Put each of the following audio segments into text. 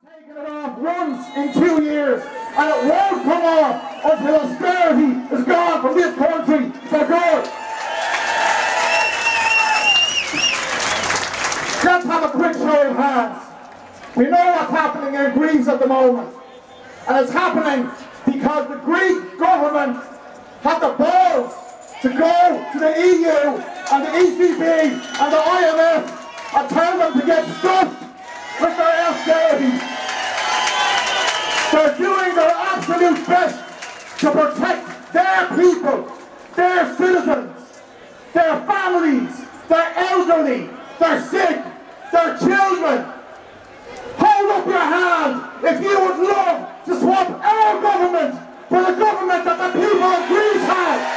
Taking it off once in 2 years, and it won't come off until austerity is gone from this country for good. Let's have a quick show of hands. We know what's happening in Greece at the moment, and it's happening because the Greek government had the balls to go to the EU and the ECB and the IMF and tell them to get stuffed with their austerity. They're doing their absolute best to protect their people, their citizens, their families, their elderly, their sick, their children. Hold up your hand if you would love to swap our government for the government that the people of Greece have.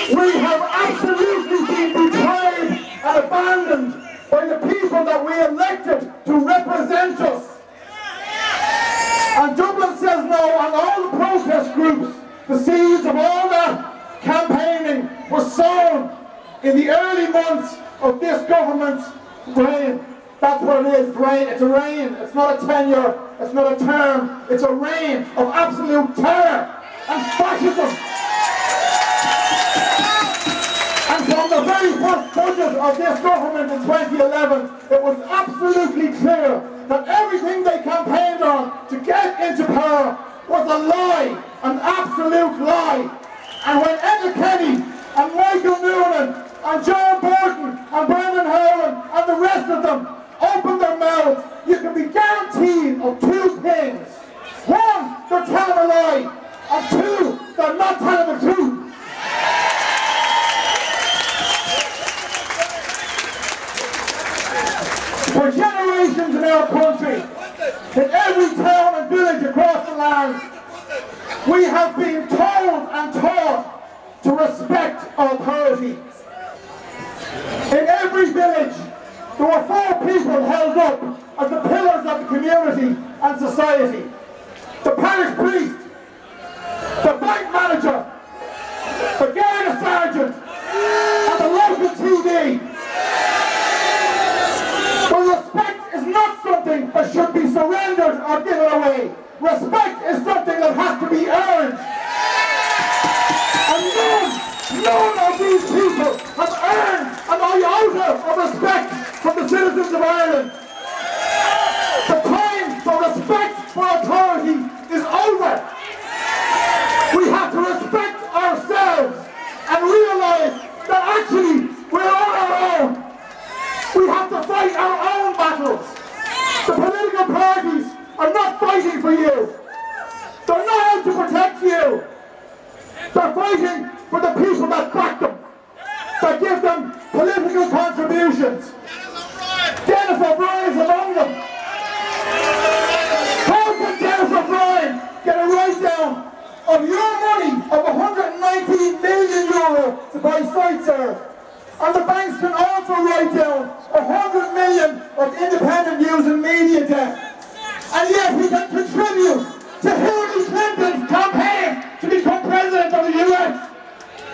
We have absolutely been betrayed and abandoned by the people that we elected to represent us. And Dublin Says No, and all the protest groups, the seeds of all that campaigning were sown in the early months of this government's reign. That's what it is, reign. It's a reign. It's not a tenure. It's not a term. It's a reign of absolute terror and fascism. And from the very first budget of this government in 2011, it was absolutely clear that everything they campaigned on to get into power was a lie, an absolute lie. And when Ed Kenny and Michael Noonan and John Burton and Brendan Howland and the rest of them opened their mouths, you can be guaranteed of two things. One, they're telling a lie, and two, they're not telling the truth. For generations in our country, in every town and village across the land, we have been told and taught to respect authority. In every village, there were 4 people held up as the pillars of the community and society. The parish priest, the bank manager, the Garda sergeant, and the local TD. But respect is not something that should be surrendered or given away. Respect is something that has to be earned. And none of these people have earned an iota of respect from the citizens of Ireland. The time for respect for authority is over. We have to respect ourselves and realise that actually we're on our own. We have to fight our own battles. The political parties are not fighting for you. They're not out to protect you. They're fighting for the people that back them, that give them political contributions. Dennis O'Brien is among them. How can Dennis O'Brien get a write-down of your money of €119 million to buy SiteServe? And the banks can also write down 100 million of independent news and media debt. And yet he can contribute to Hillary Clinton's campaign to become president of the US.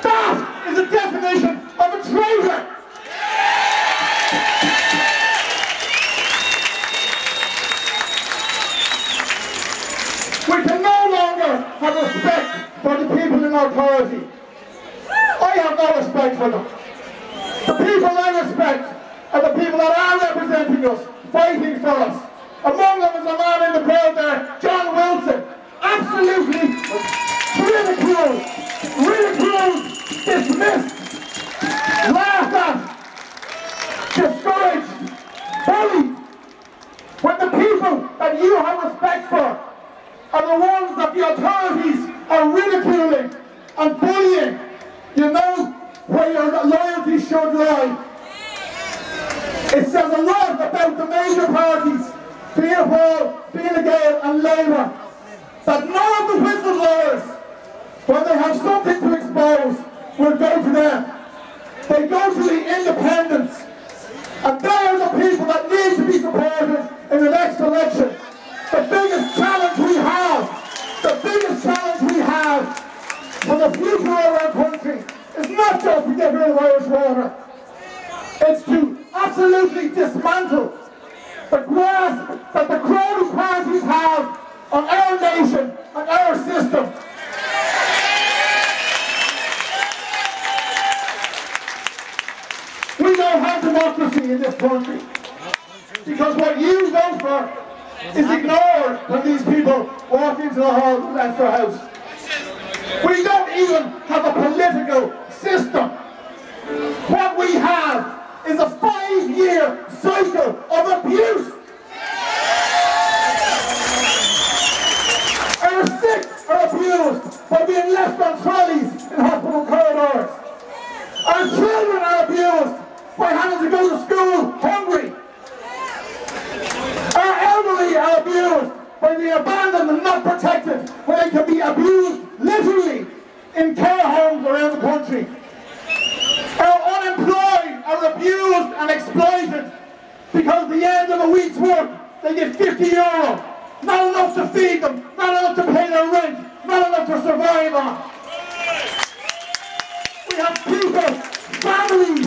That is the definition of a traitor. We can no longer have respect for the people in authority. I have no respect for them. The people I respect are the people that are representing us, fighting for us. Among them is a man in the crowd there, John Wilson. Absolutely ridiculed, dismissed, laughed at, discouraged, bullied. When the people that you have respect for are the ones that the authorities are ridiculing and bullying, you know where your loyalty should lie. It says a lot about the major parties, Fianna Fáil, Fine Gael and Labour, that none of the whistleblowers, when they have something to expose, will go to them. They go to the independents, and they are the people that need to be supported in the next election. The biggest challenge we have for the future of our country is not just to get rid of Irish water. It's to absolutely dismantle the grasp that the crowded parties have on our nation and our system. We don't have democracy in this country because what you vote for is ignored when these people walk into the halls of Leinster House. We don't even have a political system. What we have is a 5-year cycle of abuse. Our sick are abused by being left on trolleys in hospital corridors. Our children are abused by having to go to school hungry. Our elderly are abused by being abandoned and not protected, where they can be abused literally in care homes around the country. Our unemployed are abused and exploited because at the end of a week's work they get €50. Not enough to feed them, not enough to pay their rent, not enough to survive on. We have people, families,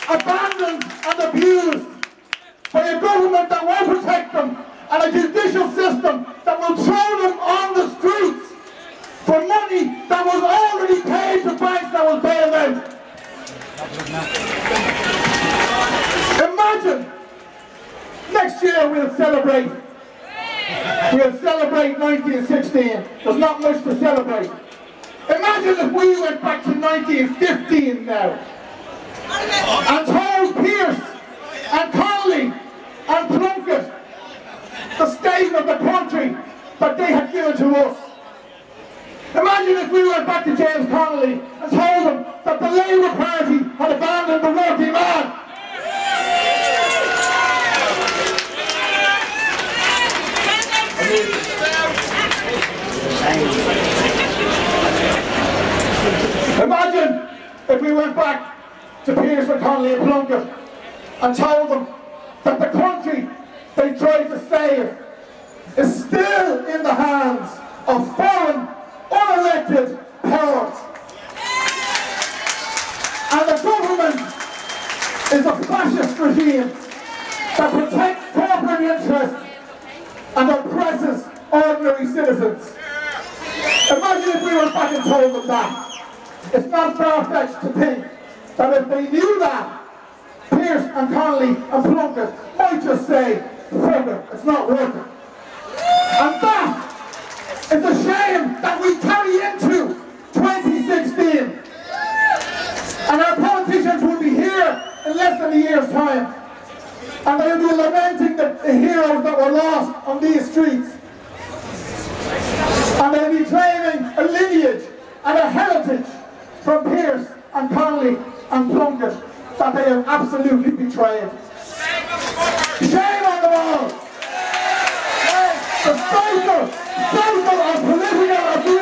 abandoned and abused by a government that won't protect them and a judicial system that will throw them on the streets for money that was already paid to banks that was bailed out. Imagine, next year we'll celebrate 1916. There's not much to celebrate. Imagine if we went back to 1915 now and told Pearse and Connolly and Plunkett the state of the country that they had given to us. Imagine if we went back to James Connolly and told him that the Labour Party had abandoned the working man. Imagine if we went back to Pearse and Connolly and Plunkett and told them that the country they tried to save is still in the hands of foreign, unelected powers. And the government is a fascist regime that protects corporate interests and oppresses ordinary citizens. Imagine if we went back and told them that. It's not far-fetched to think that if they knew that, Pearse and Connolly and Plunkett might just say, fuck it, it's not working. And that is a shame that we carry into 2016. And our politicians will be here in less than a year's time. And they'll be lamenting the heroes that were lost on these streets. And they'll be claiming a lineage and a heritage from Pearse and Connolly and Plunkett that they have absolutely betrayed. Shame on them all! The cycle of political abuse